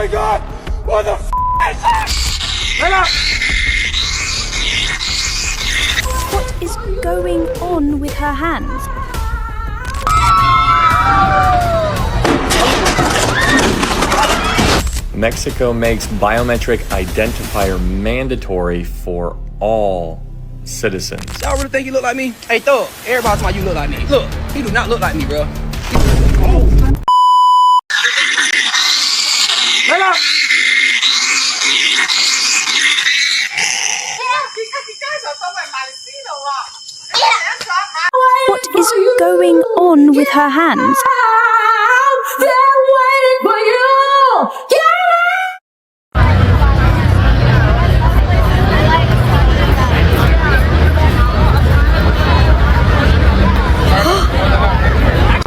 my god! What the f is that? What is going on with her hands? Mexico makes biometric identifier mandatory for all citizens. Y'all really think you look like me? Hey, Thug, everybody talking about you look like me. Look, he do not look like me, bro. What is going on with her hands? I'm still waiting for you!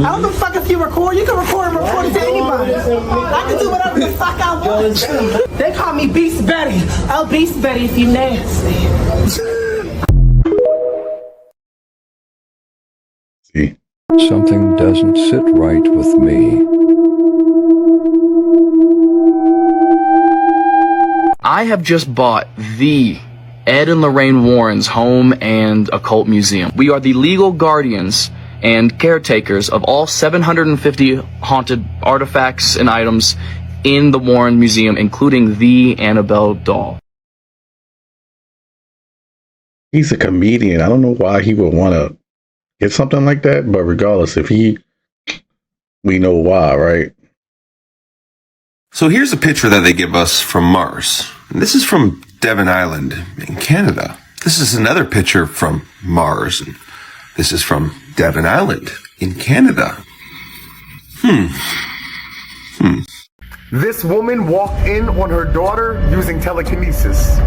I don't give a fuck if you record. You can record and report it to anybody. I can do whatever the fuck I want. They call me Beast Betty. Oh, Beast Betty if you nasty. See, something doesn't sit right with me. I have just bought the Ed and Lorraine Warren's Home and Occult Museum. We are the legal guardians and caretakers of all 750 haunted artifacts and items in the Warren Museum, including the Annabelle doll. He's a comedian. I don't know why he would want to get something like that, but regardless, we know why, right? So here's a picture that they give us from Mars. And this is from Devon Island in Canada. This is another picture from Mars, and this is from Devon Island in Canada. This woman walked in on her daughter using telekinesis.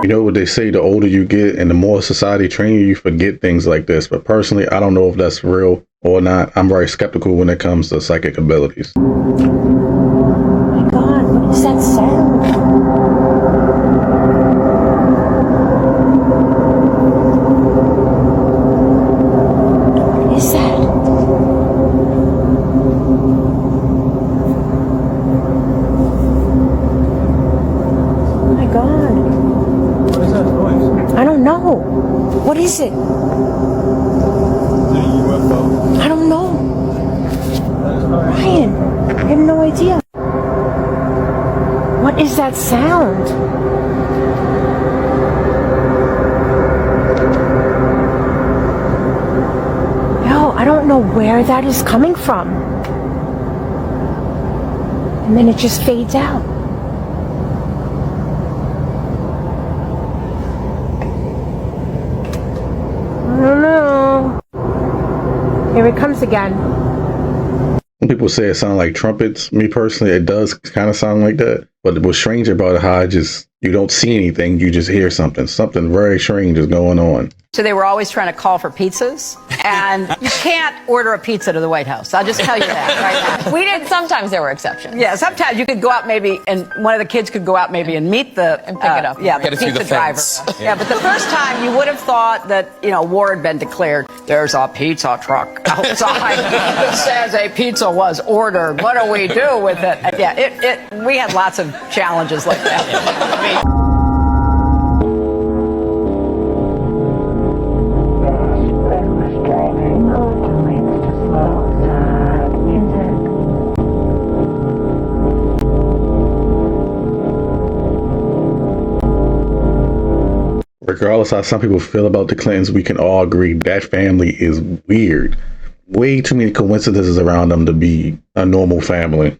You know what they say, the older you get and the more society train you, you forget things like this. But personally, I don't know if that's real or not. I'm very skeptical when it comes to psychic abilities. Oh my god, what is that sound? What is that? Oh my god. I don't know. What is it? Is it a UFO? I don't know. Ryan, I have no idea. What is that sound? Yo, I don't know where that is coming from. And then it just fades out. I don't know. Here it comes again. When people say it sounds like trumpets, me personally, it does kind of sound like that. But what's strange about it, how you don't see anything, you just hear something. Something very strange is going on. So they were always trying to call for pizzas, and you can't order a pizza to the White House. I'll just tell you that right now. We did. Sometimes there were exceptions. Yeah, sometimes you could go out maybe, and one of the kids could go out maybe and meet the and pick it up. Yeah, Get the it through pizza the driver. fence. Yeah, but the first time you would have thought that war had been declared. There's a pizza truck outside that says a pizza was ordered. What do we do with it? And yeah, we had lots of challenges like that. Regardless how some people feel about the Clintons, we can all agree that family is weird. Way too many coincidences around them to be a normal family.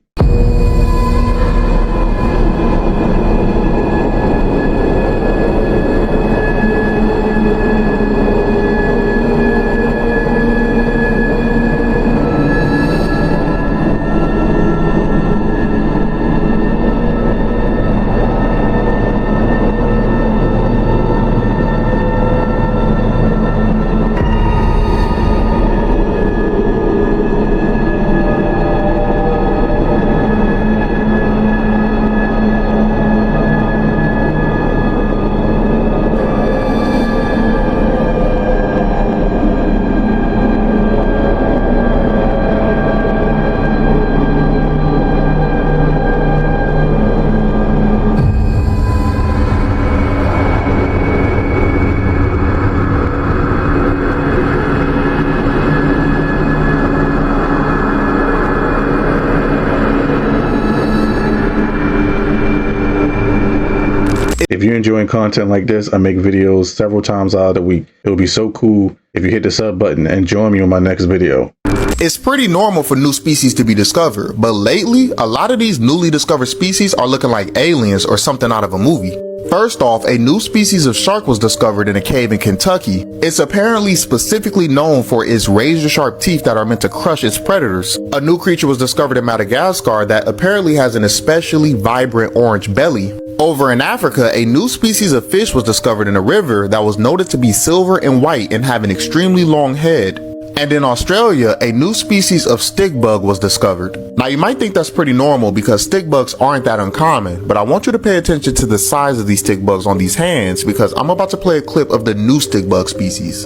If you're enjoying content like this, I make videos several times out of the week. It would be so cool if you hit the sub button and join me on my next video. It's pretty normal for new species to be discovered, but lately, a lot of these newly discovered species are looking like aliens or something out of a movie. First off, a new species of shark was discovered in a cave in Kentucky. It's apparently specifically known for its razor-sharp teeth that are meant to crush its predators. A new creature was discovered in Madagascar that apparently has an especially vibrant orange belly. Over in Africa, a new species of fish was discovered in a river that was noted to be silver and white and have an extremely long head. And in Australia, a new species of stick bug was discovered. Now you might think that's pretty normal because stick bugs aren't that uncommon, but I want you to pay attention to the size of these stick bugs on these hands because I'm about to play a clip of the new stick bug species.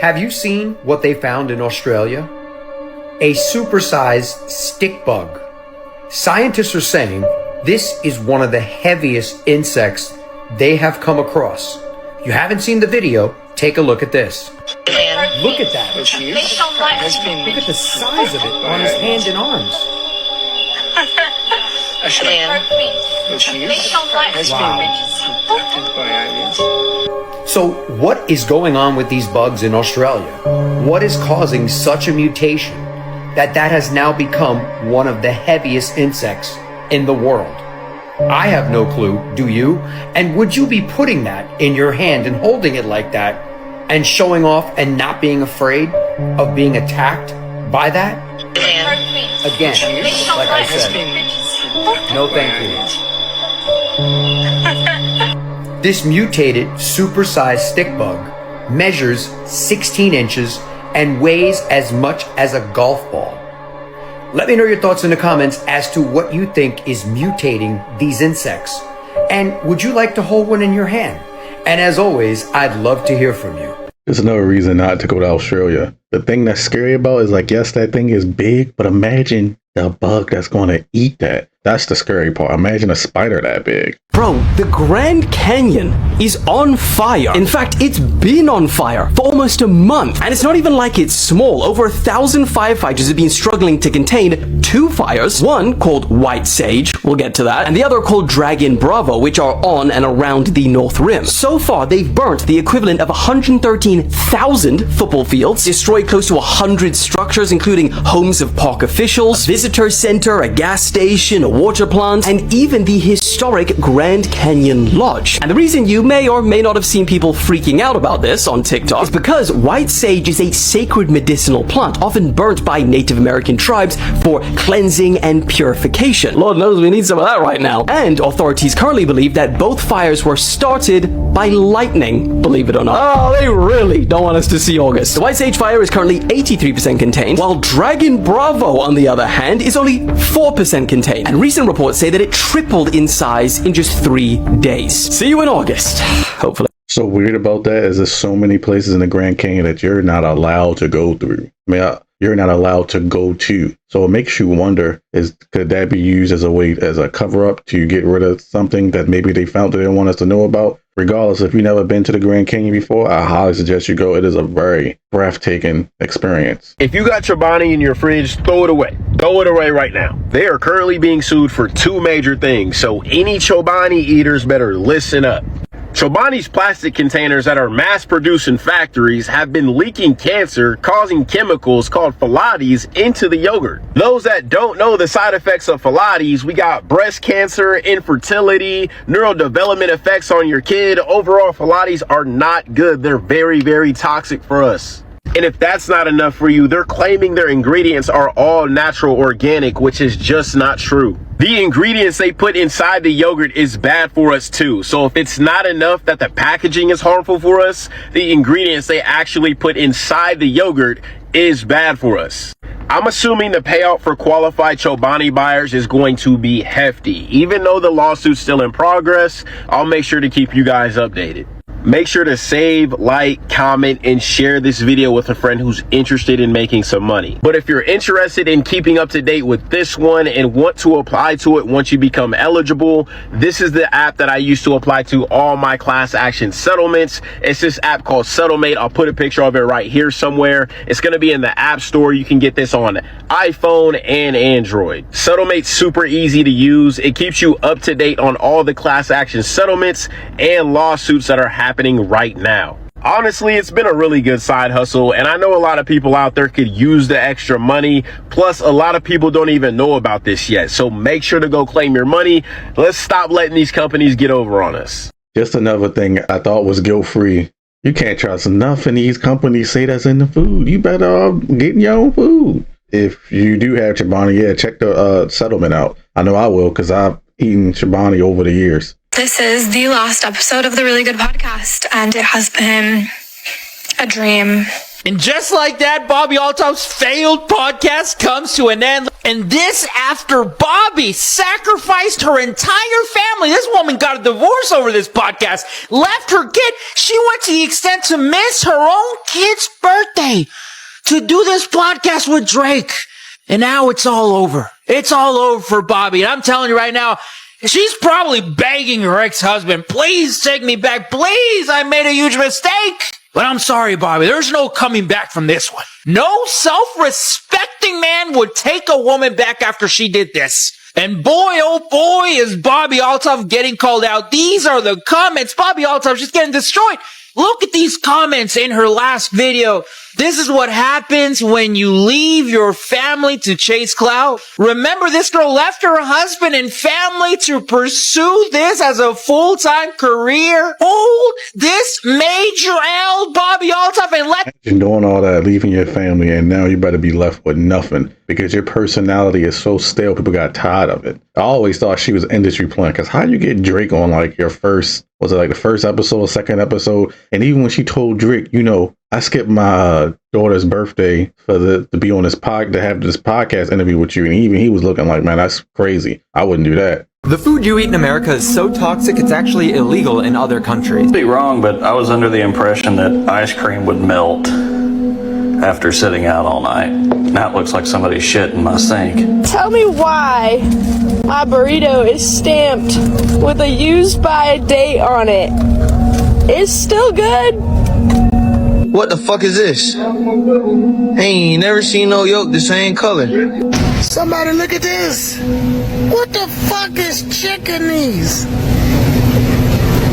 Have you seen what they found in Australia? A supersized stick bug. Scientists are saying this is one of the heaviest insects they have come across. You haven't seen the video? Take a look at this. Look at that. Look at the size of it on his hands and arms. So what is going on with these bugs in Australia? What is causing such a mutation that has now become one of the heaviest insects in the world? I have no clue, do you? And would you be putting that in your hand and holding it like that and showing off and not being afraid of being attacked by that? Again, like I said, no thank you. This mutated, supersized stick bug measures 16 inches and weighs as much as a golf ball. Let me know your thoughts in the comments as to what you think is mutating these insects. And would you like to hold one in your hand? And as always, I'd love to hear from you. There's no reason not to go to Australia. The thing that's scary about is like, yes, that thing is big, but imagine the bug that's going to eat that. That's the scary part. Imagine a spider that big. Bro, the Grand Canyon is on fire. In fact, it's been on fire for almost a month. And it's not even like it's small. Over 1,000 firefighters have been struggling to contain two fires. One called White Sage, we'll get to that, and the other called Dragon Bravo, which are on and around the North Rim. So far, they've burnt the equivalent of 113,000 football fields, destroyed close to 100 structures, including homes of park officials, a visitor center, a gas station, a water plant, and even the historic Grand Canyon Lodge. And the reason you may or may not have seen people freaking out about this on TikTok is because white sage is a sacred medicinal plant, often burnt by Native American tribes for cleansing and purification. Lord knows we need some of that right now. And authorities currently believe that both fires were started by lightning, believe it or not. Oh, they really don't want us to see August. The white sage fire is currently 83% contained, while Dragon Bravo, on the other hand, is only 4% contained. And recent reports say that it tripled in size in just 3 days. See you in August, hopefully. So weird about that is there's so many places in the Grand Canyon that you're not allowed to go through. I mean, you're not allowed to go to. So it makes you wonder, could that be used as a way, as a cover up to get rid of something that maybe they found that they don't want us to know about? Regardless, if you've never been to the Grand Canyon before, I highly suggest you go. It is a very breathtaking experience. If you got Chobani in your fridge, throw it away. Throw it away right now. They are currently being sued for 2 major things, so any Chobani eaters better listen up. Chobani's plastic containers that are mass-produced in factories have been leaking cancer, causing chemicals called phthalates into the yogurt. Those that don't know the side effects of phthalates, we got breast cancer, infertility, neurodevelopment effects on your kid. Overall, phthalates are not good. They're very, very toxic for us. And if that's not enough for you, they're claiming their ingredients are all natural organic, which is just not true. The ingredients they put inside the yogurt is bad for us too. So if it's not enough that the packaging is harmful for us, the ingredients they actually put inside the yogurt is bad for us. I'm assuming the payout for qualified Chobani buyers is going to be hefty. Even though the lawsuit's still in progress, I'll make sure to keep you guys updated. Make sure to save, like, comment, and share this video with a friend who's interested in making some money. But if you're interested in keeping up to date with this one and want to apply to it once you become eligible, this is the app that I use to apply to all my class action settlements. It's this app called Settlemate. I'll put a picture of it right here somewhere. It's going to be in the App Store. You can get this on iPhone and Android. Settlemate's super easy to use. It keeps you up to date on all the class action settlements and lawsuits that are happening right now. Honestly, it's been a really good side hustle, and I know a lot of people out there could use the extra money. Plus, a lot of people don't even know about this yet. So make sure to go claim your money. Let's stop letting these companies get over on us. Just another thing I thought was guilt-free. You can't trust nothing these companies say that's in the food. You better get your own food. If you do have Chobani, yeah, check the settlement out. I know I will, because I've eaten Chobani over the years. This is the last episode of the Really Good Podcast, and it has been a dream. And just like that, Bobby Altoff's failed podcast comes to an end. And this after Bobby sacrificed her entire family. This woman got a divorce over this podcast, left her kid. She went to the extent to miss her own kid's birthday to do this podcast with Drake. And now it's all over. It's all over for Bobby. And I'm telling you right now, she's probably begging her ex-husband, please take me back. Please, I made a huge mistake. But I'm sorry, Bobby, there's no coming back from this one. No self-respecting man would take a woman back after she did this. And boy, oh boy, is Bobby Altoff getting called out. These are the comments. Bobby Altoff just getting destroyed. Look at these comments in her last video. This is what happens when you leave your family to chase clout. Remember, this girl left her husband and family to pursue this as a full-time career. Hold this major L, Bobby Altoff, and let... Imagine doing all that, leaving your family, and now you better be left with nothing because your personality is so stale, people got tired of it. I always thought she was industry plant, because how you get Drake on like your first, was it like the first episode, second episode? And even when she told Drake, you know, I skipped my daughter's birthday to be on this to have this podcast interview with you, and even he was looking like, man, that's crazy. I wouldn't do that. The food you eat in America is so toxic, it's actually illegal in other countries. Be wrong, but I was under the impression that ice cream would melt after sitting out all night. Now it looks like somebody's shit in my sink. Tell me why my burrito is stamped with a used by date on it. It's still good. What the fuck is this? I ain't never seen no yolk the same color. Somebody look at this. What the fuck is chicken knees?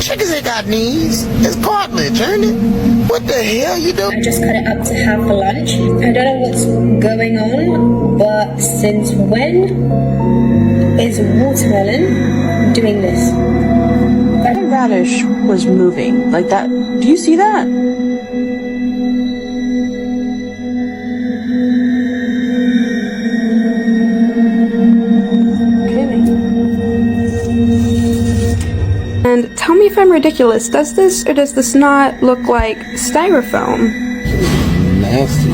Chickens ain't got knees. It's cartilage, ain't it? What the hell you doing? I just cut it up to have for lunch. I don't know what's going on, but since when is watermelon doing this? That radish was moving like that. Do you see that? And tell me if I'm ridiculous. Does this or does this not look like styrofoam? Nasty.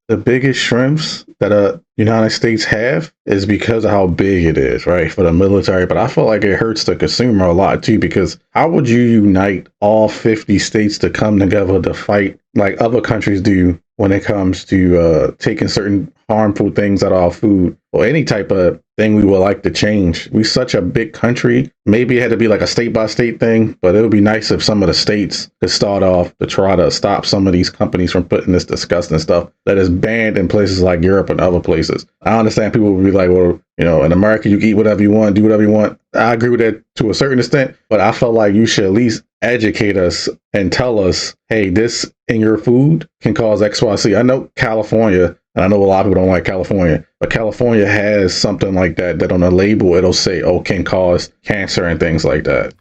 The biggest shrimps that United States have is because of how big it is, right, for the military. But I feel like it hurts the consumer a lot too, because how would you unite all 50 states to come together to fight like other countries do when it comes to taking certain harmful things out of our food or any type of thing we would like to change? We're such a big country. Maybe it had to be like a state by state thing, but it would be nice if some of the states could start off to try to stop some of these companies from putting this disgusting stuff that is banned in places like Europe and other places. I understand people will be like, well, you know, in America, you can eat whatever you want, do whatever you want. I agree with that to a certain extent, but I felt like you should at least educate us and tell us, hey, this in your food can cause XYZ. I know California, and I know a lot of people don't like California, but California has something like that on a label, it'll say, oh, can cause cancer and things like that.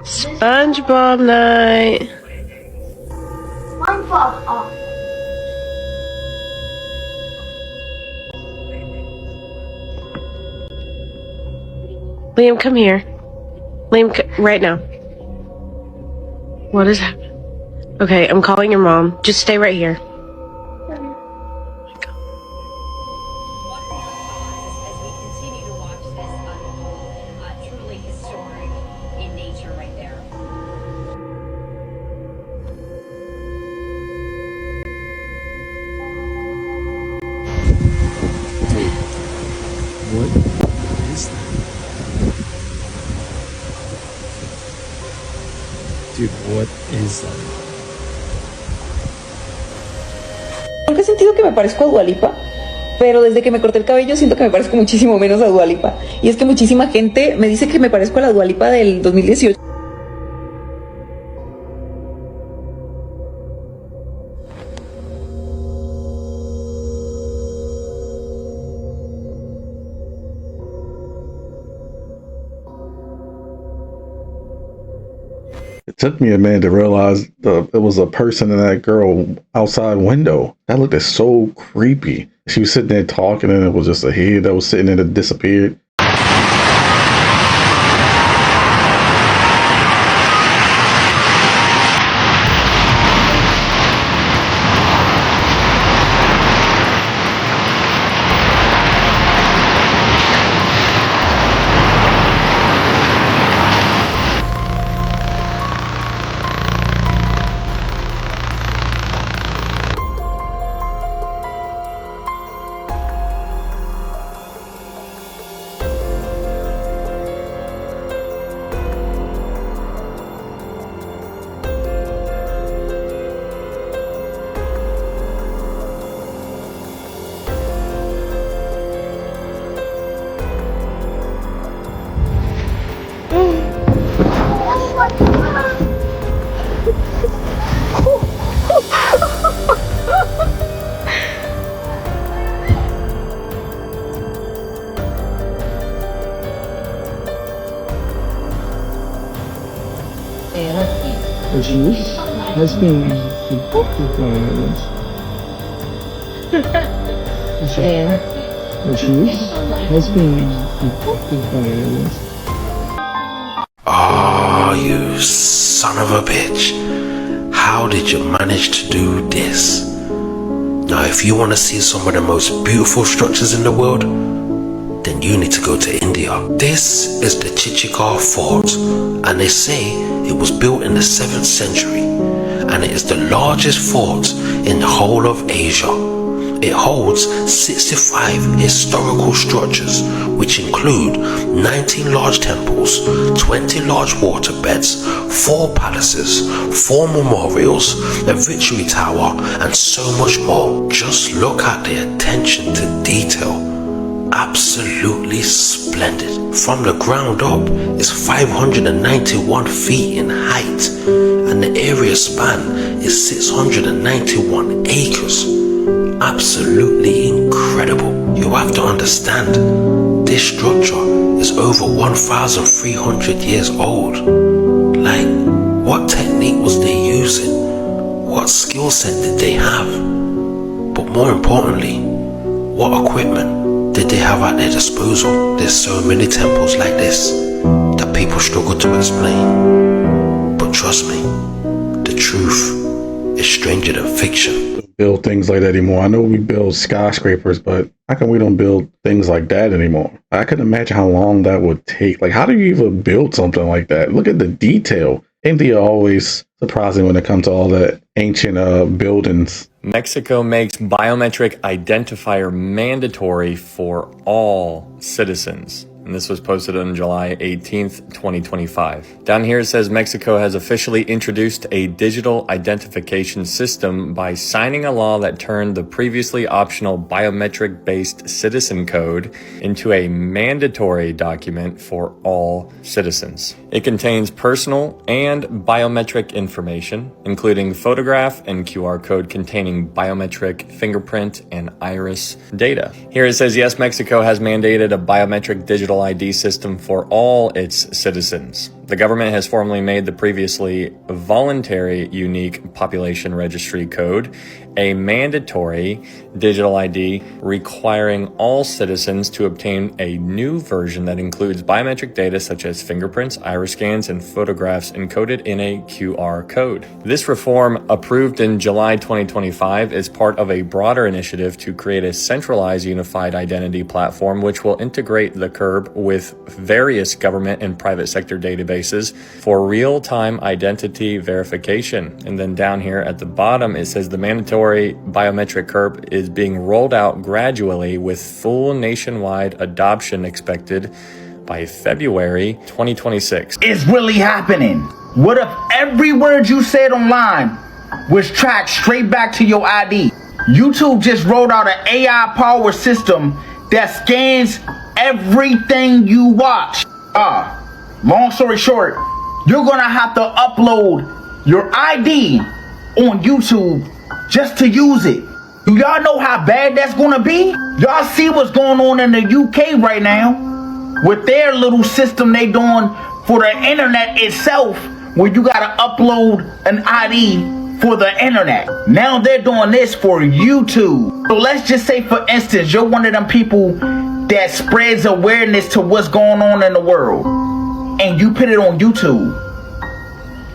SpongeBob night. SpongeBob off. Liam, come here. Liam, right now. What is happening? Okay, I'm calling your mom. Just stay right here. Dude, what is that? Nunca he sentido que me parezco a Dua Lipa, pero desde que me corté el cabello siento que me parezco muchísimo menos a Dua Lipa. Y es que muchísima gente me dice que me parezco a la Dua Lipa del 2018. It took me a minute to realize it was a person in that girl outside window. That looked so creepy. She was sitting there talking, and it was just a head that was sitting there that disappeared. The truth has been infected by aliens. The truth has been infected by aliens. Oh, you son of a bitch. How did you manage to do this? Now, if you want to see some of the most beautiful structures in the world, then you need to go to India. This is the Chichikar Fort, and they say it was built in the 7th century, and it is the largest fort in the whole of Asia. It holds 65 historical structures, which include 19 large temples, 20 large waterbeds, 4 palaces, 4 memorials, a victory tower, and so much more. Just look at the attention to detail. Absolutely splendid. From the ground up, it's 591 feet in height, and the area span is 691 acres. Absolutely incredible. You have to understand, this structure is over 1,300 years old. Like, what technique was they using? What skill set did they have? But more importantly, what equipment did they have at their disposal? There's so many temples like this that people struggle to explain. But trust me, the truth is stranger than fiction. Build things like that anymore. I know we build skyscrapers, but how come we don't build things like that anymore? I can imagine how long that would take. Like, how do you even build something like that? Look at the detail. India always surprising when it comes to all that ancient buildings. Mexico makes biometric identifier mandatory for all citizens. And this was posted on July 18th, 2025. Down here it says Mexico has officially introduced a digital identification system by signing a law that turned the previously optional biometric-based citizen code into a mandatory document for all citizens. It contains personal and biometric information, including photograph and QR code containing biometric fingerprint and iris data. Here it says, yes, Mexico has mandated a biometric digital ID system for all its citizens. The government has formally made the previously voluntary unique population registry code a mandatory digital ID, requiring all citizens to obtain a new version that includes biometric data such as fingerprints, iris scans, and photographs encoded in a QR code. This reform, approved in July 2025, is part of a broader initiative to create a centralized unified identity platform which will integrate the CURB with various government and private sector databases for real-time identity verification. And then down here at the bottom, it says the mandatory biometric CURB is being rolled out gradually with full nationwide adoption expected by February 2026. It's really happening. What if every word you said online was tracked straight back to your ID? YouTube just rolled out an AI powered system that scans everything you watch. Long story short, you're gonna have to upload your ID on YouTube just to use it. Do y'all know how bad that's gonna be? Y'all see what's going on in the UK right now with their little system they doing for the internet itself, where you gotta upload an ID for the internet. Now they're doing this for YouTube. So let's just say, for instance, you're one of them people that spreads awareness to what's going on in the world, and you put it on YouTube.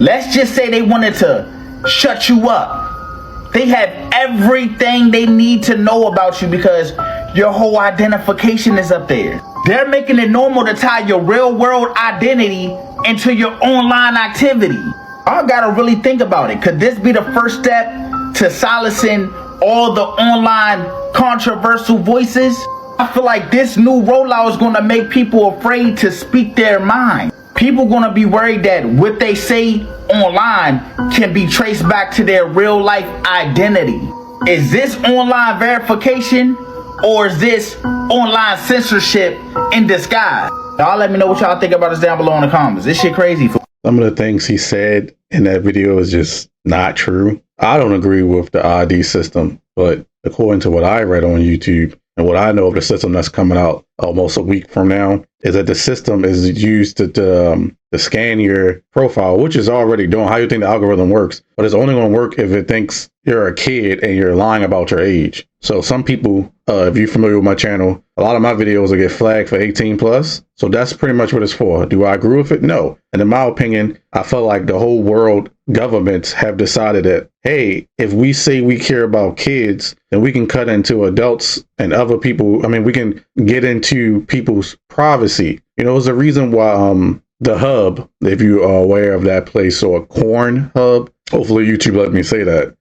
Let's just say they wanted to shut you up. They have everything they need to know about you because your whole identification is up there. They're making it normal to tie your real world identity into your online activity. I gotta really think about it. Could this be the first step to silencing all the online controversial voices? I feel like this new rollout is gonna make people afraid to speak their mind. People gonna be worried that what they say online can be traced back to their real life identity. Is this online verification, or is this online censorship in disguise? Y'all let me know what y'all think about this down below in the comments. This shit crazy. Some of the things he said in that video is just not true. I don't agree with the ID system, but according to what I read on YouTube and what I know of the system that's coming out almost a week from now, is that the system is used to scan your profile, which is already doing how you think the algorithm works, but it's only going to work if it thinks you're a kid and you're lying about your age. So some people, if you're familiar with my channel, a lot of my videos will get flagged for 18 plus. So that's pretty much what it's for. Do I agree with it? No. And in my opinion, I feel like the whole world governments have decided that, hey, if we say we care about kids, then we can cut into adults and other people. I mean, we can get into people's privacy. You know, there's a reason why the Hub, if you are aware of that place, or Corn Hub, hopefully YouTube let me say that,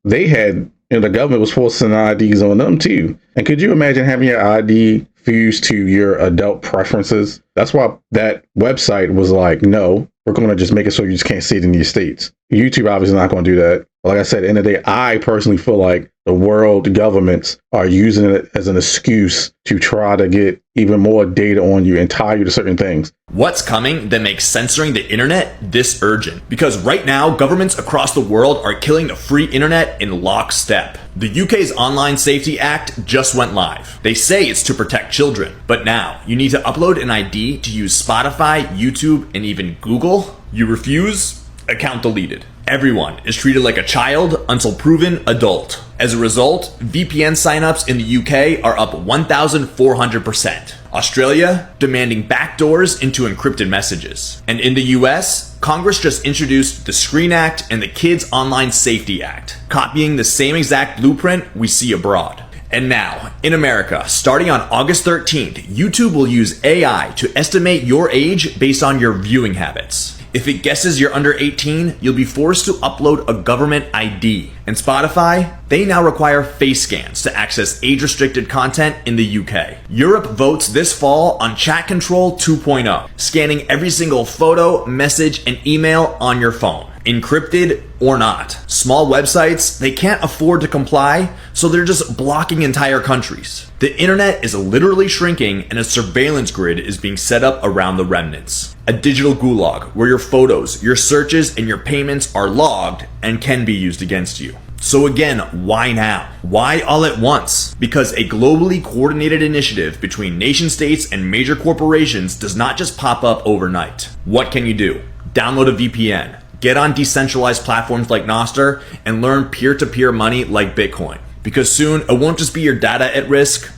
they had, the government was forcing IDs on them too. And could you imagine having your ID fused to your adult preferences? That's why that website was like, no, we're going to just make it so you just can't see it in your states. YouTube obviously not going to do that. But like I said, at the end of the day, I personally feel like the world governments are using it as an excuse to try to get even more data on you and tie you to certain things. What's coming that makes censoring the internet this urgent? Because right now, governments across the world are killing the free internet in lockstep. The UK's Online Safety Act just went live. They say it's to protect children, but now you need to upload an ID to use Spotify, YouTube, and even Google. You refuse? Account deleted. Everyone is treated like a child until proven adult. As a result, VPN signups in the UK are up 1,400%. Australia demanding backdoors into encrypted messages. And in the US, Congress just introduced the Screen Act and the Kids Online Safety Act, copying the same exact blueprint we see abroad. And now, in America, starting on August 13th, YouTube will use AI to estimate your age based on your viewing habits. If it guesses you're under 18, you'll be forced to upload a government ID. And Spotify, they now require face scans to access age-restricted content in the UK. Europe votes this fall on Chat Control 2.0, scanning every single photo, message, and email on your phone, encrypted or not. Small websites, they can't afford to comply, so they're just blocking entire countries. The internet is literally shrinking, and a surveillance grid is being set up around the remnants. A digital gulag where your photos, your searches, and your payments are logged and can be used against you. So again, why now? Why all at once? Because a globally coordinated initiative between nation states and major corporations does not just pop up overnight. What can you do? Download a VPN. Get on decentralized platforms like Nostr and learn peer-to-peer money like Bitcoin. Because soon, it won't just be your data at risk,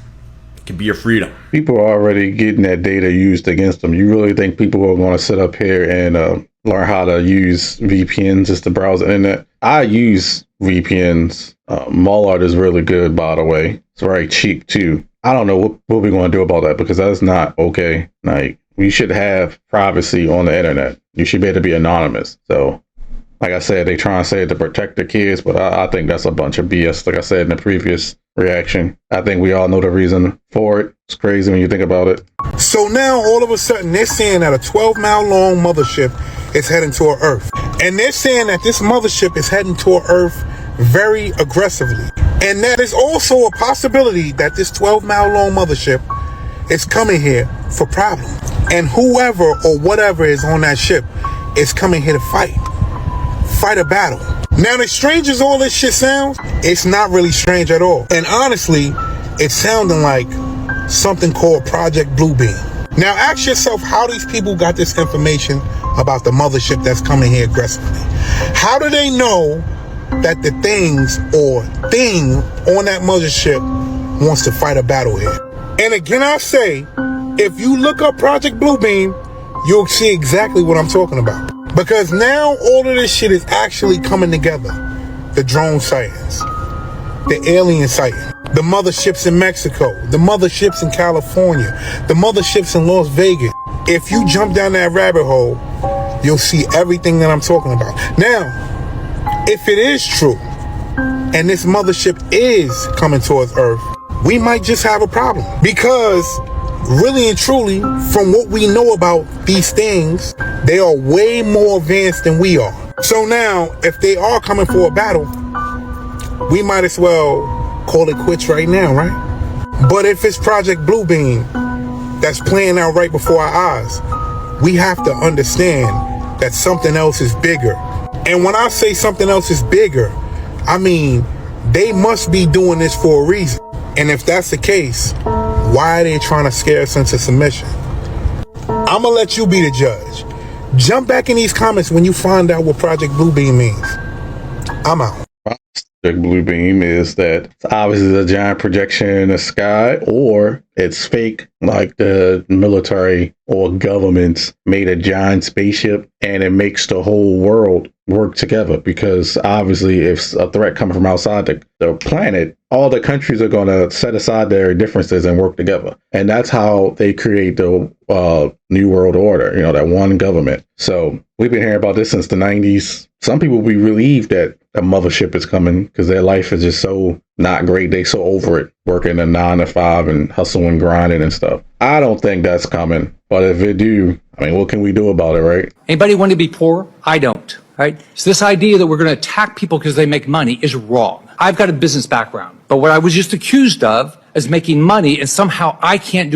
it can be your freedom. People are already getting that data used against them. You really think people are going to sit up here and learn how to use VPNs just to browse the internet? I use VPNs. Mullard is really good, by the way. It's very cheap too. I don't know what we're going to do about that, because that's not okay. Like, we should have privacy on the internet. You should be able to be anonymous. So, like I said, they try and say it to protect the kids, but I think that's a bunch of BS. Like I said in the previous reaction. I think we all know the reason for it. It's crazy when you think about it. So now all of a sudden they're saying that a 12-mile long mothership is heading toward Earth. And they're saying that this mothership is heading toward Earth very aggressively. And that is also a possibility that this 12-mile long mothership is coming here for problems. And whoever or whatever is on that ship is coming here to fight a battle. Now, as strange as all this shit sounds, it's not really strange at all. And honestly, it's sounding like something called Project Bluebeam. Now, ask yourself how these people got this information about the mothership that's coming here aggressively. How do they know that the things or thing on that mothership wants to fight a battle here? And again, I say, if you look up Project Bluebeam, you'll see exactly what I'm talking about. Because now all of this shit is actually coming together. The drone sightings, the alien sighting, the motherships in Mexico, the motherships in California, the motherships in Las Vegas. If you jump down that rabbit hole, you'll see everything that I'm talking about. Now, if it is true, and this mothership is coming towards Earth, we might just have a problem. Because really and truly, from what we know about these things, they are way more advanced than we are. So now, if they are coming for a battle, we might as well call it quits right now, right? But if it's Project Bluebeam that's playing out right before our eyes, we have to understand that something else is bigger. And when I say something else is bigger, I mean, they must be doing this for a reason. And if that's the case, why are they trying to scare us into submission? I'm gonna let you be the judge. Jump back in these comments when you find out what Project Bluebeam means. I'm out. Project Bluebeam is that it's obviously a giant projection in the sky, or it's fake, like the military or governments made a giant spaceship and it makes the whole world work together. Because obviously if a threat coming from outside the planet, all the countries are going to set aside their differences and work together. And that's how they create the New World Order, you know, that one government. So we've been hearing about this since the 90s. Some people will be relieved that a mothership is coming because their life is just so not great. They so over it, working a 9 to 5 and hustling and grinding and stuff. I don't think that's coming. But if it do, I mean, what can we do about it, right? Anybody want to be poor? I don't, right? So this idea that we're going to attack people because they make money is wrong. I've got a business background, but what I was just accused of is making money, and somehow I can't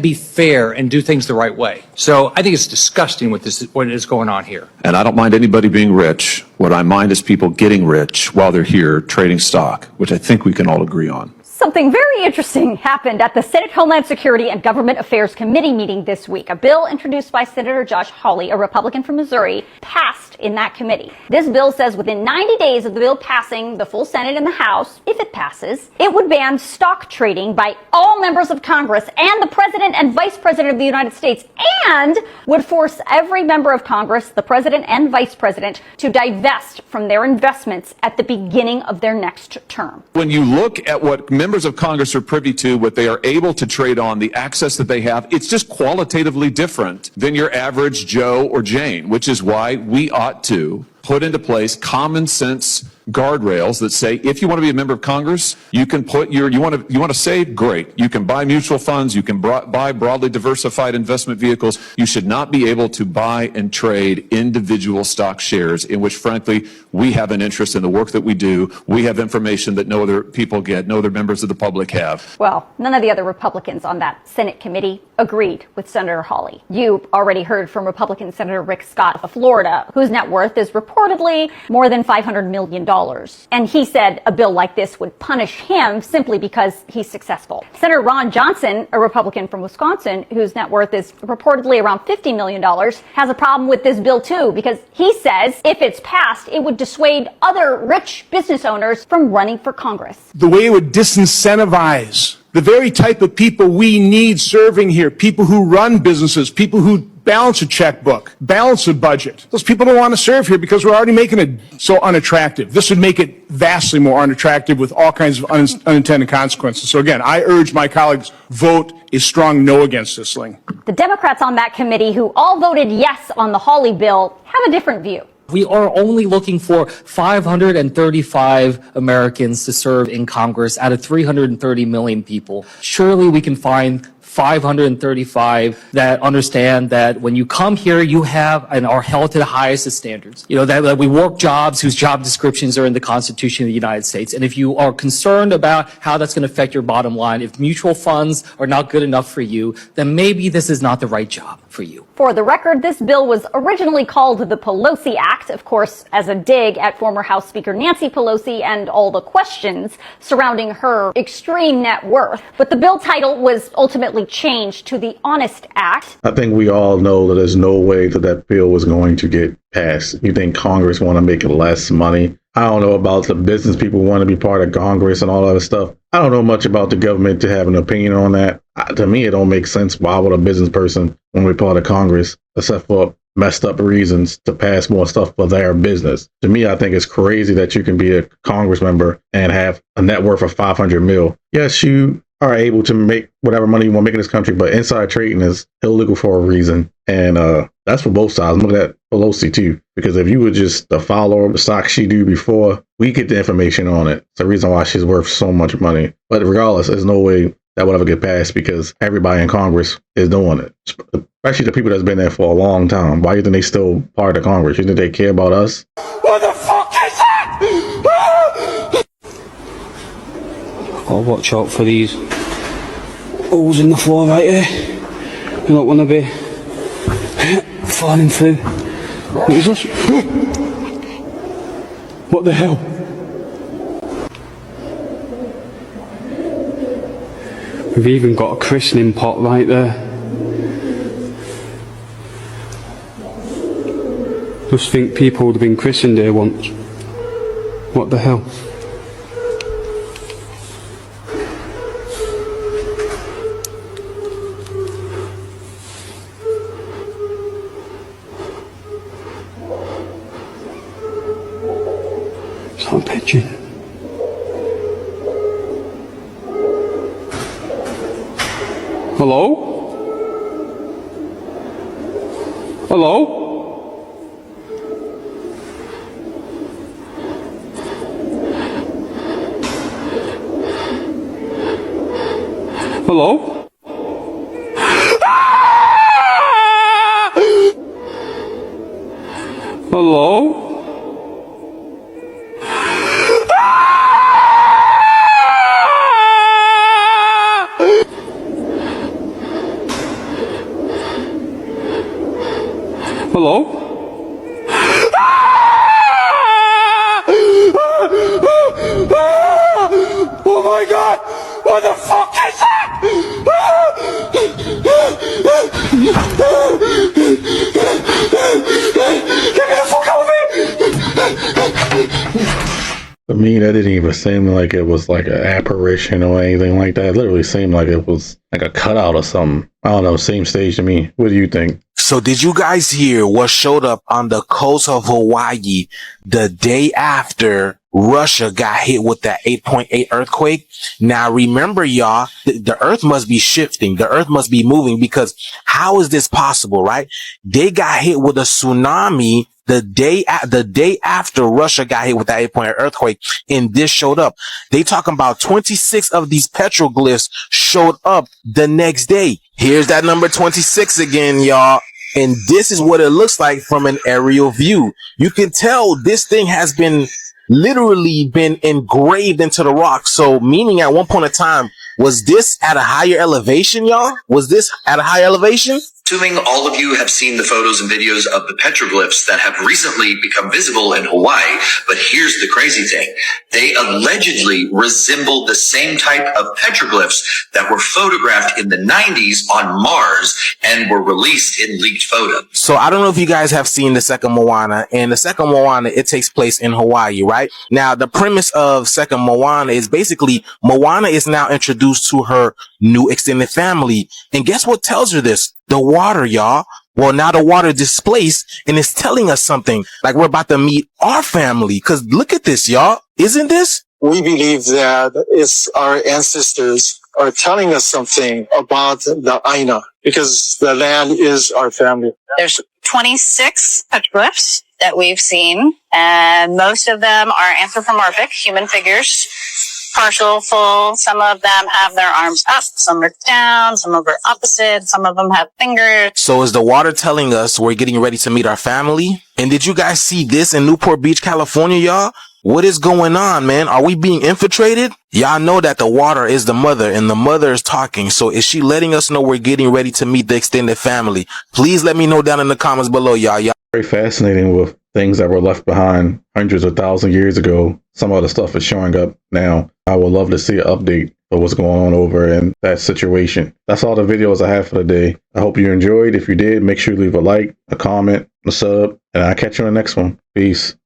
be fair and do things the right way. So I think it's disgusting what is going on here. And I don't mind anybody being rich. What I mind is people getting rich while they're here trading stock, which I think we can all agree on. Something very interesting happened at the Senate Homeland Security and Government Affairs Committee meeting this week. A bill introduced by Senator Josh Hawley, a Republican from Missouri, passed in that committee. This bill says within 90 days of the bill passing the full Senate and the House, if it passes, it would ban stock trading by all members of Congress and the President and Vice President of the United States, and would force every member of Congress, the President and Vice President, to divest from their investments at the beginning of their next term. When you look at what members of Congress are privy to, what they are able to trade on, the access that they have, it's just qualitatively different than your average Joe or Jane, which is why we ought to put into place common sense guardrails that say, if you want to be a member of Congress, you can put you want to save, great. You can buy mutual funds, you can buy broadly diversified investment vehicles. You should not be able to buy and trade individual stock shares, in which frankly we have an interest in the work that we do. We have information that no other people get, no other members of the public have. Well, none of the other Republicans on that Senate committee agreed with Senator Hawley. You already heard from Republican Senator Rick Scott of Florida, whose net worth is reportedly more than $500 million. And he said a bill like this would punish him simply because he's successful. Senator Ron Johnson, a Republican from Wisconsin, whose net worth is reportedly around $50 million, has a problem with this bill too, because he says if it's passed, it would dissuade other rich business owners from running for Congress. The way it would disincentivize the very type of people we need serving here, people who run businesses, people who balance a checkbook, balance a budget. Those people don't want to serve here because we're already making it so unattractive. This would make it vastly more unattractive with all kinds of unintended consequences. So again, I urge my colleagues, vote a strong no against this thing. The Democrats on that committee, who all voted yes on the Hawley bill, have a different view. We are only looking for 535 Americans to serve in Congress out of 330 million people. Surely we can find 535 that understand that when you come here, you have and are held to the highest of standards. You know, that we work jobs whose job descriptions are in the Constitution of the United States. And if you are concerned about how that's going to affect your bottom line, if mutual funds are not good enough for you, then maybe this is not the right job for you. For the record, this bill was originally called the Pelosi Act, of course, as a dig at former House Speaker Nancy Pelosi and all the questions surrounding her extreme net worth. But the bill title was ultimately changed to the Honest Act. I think we all know that there's no way that that bill was going to get passed. You think Congress want to make less money? I don't know about the business people want to be part of Congress and all that stuff. I don't know much about the government to have an opinion on that. To me, it don't make sense. Why would a business person want to be part of Congress, except for messed up reasons to pass more stuff for their business? To me, I think it's crazy that you can be a Congress member and have a net worth of 500 mil. Yes, you are able to make whatever money you want to make in this country, but inside trading is illegal for a reason. And that's for both sides. Look at Pelosi too, because if you were just a follower of the stock she do before, we get the information on it. It's the reason why she's worth so much money. But regardless, there's no way that would ever get passed because everybody in Congress is doing it, especially the people that's been there for a long time. Why do you think they still part of Congress? You think they care about us? What the fuck is that? Gotta watch out for these holes in the floor right here. You don't want to be falling through. What is this? What the hell? We've even got a christening pot right there. Just think people would have been christened here once. What the hell? It's not a pigeon. Hello? Hello? Hello? Hello? Hello? Oh my god! What the fuck is that? Get me the fuck out of here! To me, that didn't even seem like it was like an apparition or anything like that. It literally seemed like it was like a cutout or something. I don't know, same stage to me. What do you think? So did you guys hear what showed up on the coast of Hawaii the day after Russia got hit with that 8.8 earthquake? Now remember, y'all, the earth must be shifting. The earth must be moving, because how is this possible, right? They got hit with a tsunami the day after Russia got hit with that 8.8 earthquake, and this showed up. They talking about 26 of these petroglyphs showed up the next day. Here's that number 26 again, y'all. And this is what it looks like from an aerial view. You can tell this thing has been literally been engraved into the rock. So meaning at one point in time, was this at a higher elevation, y'all? Was this at a higher elevation? Assuming all of you have seen the photos and videos of the petroglyphs that have recently become visible in Hawaii, but here's the crazy thing. They allegedly resemble the same type of petroglyphs that were photographed in the 90s on Mars and were released in leaked photos. So I don't know if you guys have seen the second Moana, and the second Moana, it takes place in Hawaii, right? Now, the premise of second Moana is basically Moana is now introduced to her new extended family. And guess what tells her this? The water, y'all. Well, now the water displaced, and it's telling us something like we're about to meet our family. Cause look at this, y'all. Isn't this? We believe that it's our ancestors are telling us something about the Aina, because the land is our family. There's 26 petroglyphs that we've seen, and most of them are anthropomorphic human figures, partial, full. Some of them have their arms up, some are down, some of them are opposite, some of them have fingers. So is the water telling us we're getting ready to meet our family? And did you guys see this in Newport Beach, California, y'all? What is going on, man? Are we being infiltrated? Y'all know that the water is the mother and the mother is talking. So is she letting us know we're getting ready to meet the extended family? Please let me know down in the comments below, y'all. Very fascinating with things that were left behind hundreds of thousands of years ago. Some of the stuff is showing up now. I would love to see an update of what's going on over in that situation. That's all the videos I have for the day. I hope you enjoyed. If you did, make sure you leave a like, a comment, a sub, and I'll catch you on the next one. Peace.